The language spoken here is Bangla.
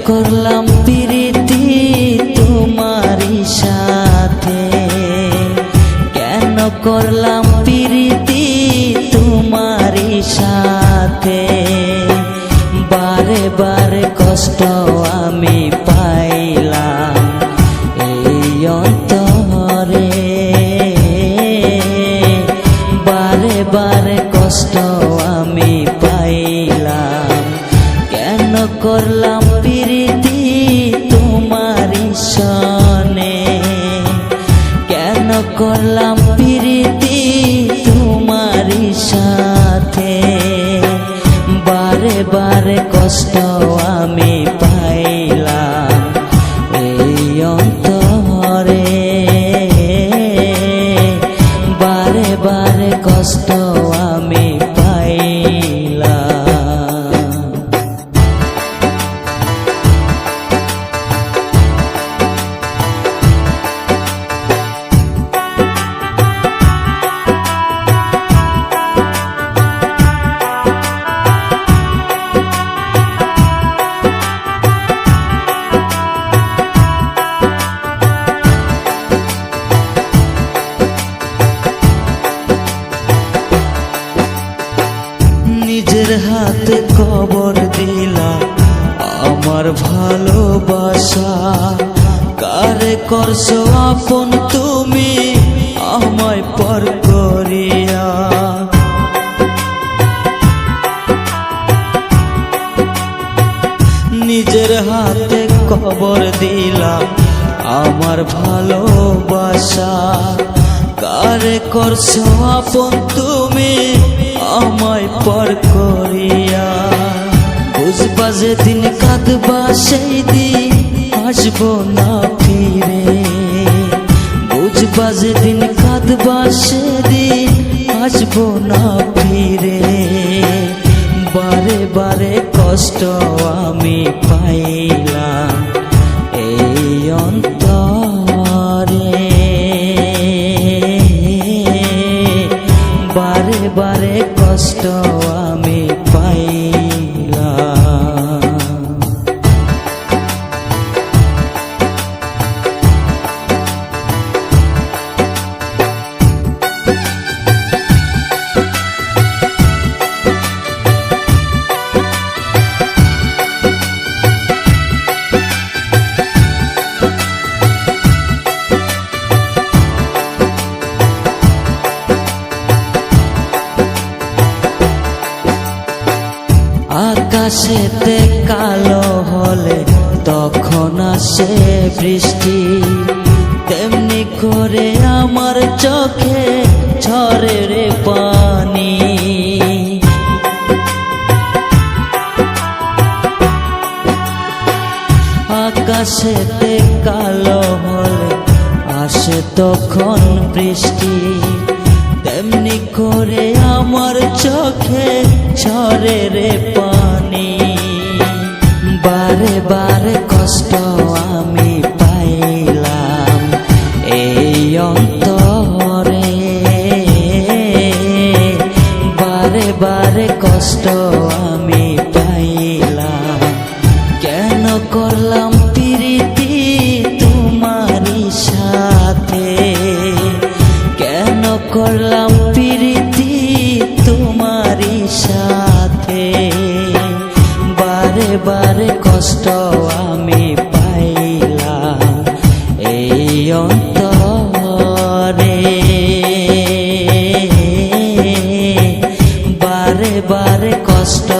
করলাম প্রীতি তোমারই সাথে, কেন করলাম প্রীতি তোমারই সাথে। বারে বারে কষ্ট আমি পাইলাম এই অন্তরে, বারে বারে কষ্ট আমি পাইলাম। কেন করলাম প্রীতি তোমারই সনে, কেন করলাম প্রীতি তোমারই সাথে। বারে বারে কষ্ট আমি পাইলাম এই অন্তরে, বারে বারে কষ্ট আমি পাইলাম। নিজের হাতে কবর দিলা আমার ভালোবাসা, কারে করছো আপন তুমি আমায় পর করিয়া। নিজের হাতে কবর দিলা আমার ভালোবাসা, কারে করছো আপন তুমি আমায় পর করিয়া। বুঝবা যেদিন কাঁদবা সেই দিন আসবো না ফিরে, বুঝবা যেদিন কাঁদবা সেদিন আসবো না ফিরে। বারে বারে কষ্ট আমি পাইলাম এই অন্তরে, বারে বারে কষ্ট আমি পাইলাম। আকাশেতে কালো হলে তখন আসে বৃষ্টি, তেমনি করে আমার চোখে ঝরে রে পানি। আকাশেতে কালো হলে আসে তখন বৃষ্টি, তেমনি করে আমার চোখে ঝরে রে পানি। বারে বারে কষ্ট আমি পাইলাম এই অন্তরে, বারে বারে কষ্ট আমি পাইলাম। কেন করলাম প্রীতি তোমারই সাথে, কেন করলাম প্রীতি তোমারই সাথে। বারে বারে কষ্ট আমি পাইলাম এই অন্তরে, বারে বারে কষ্ট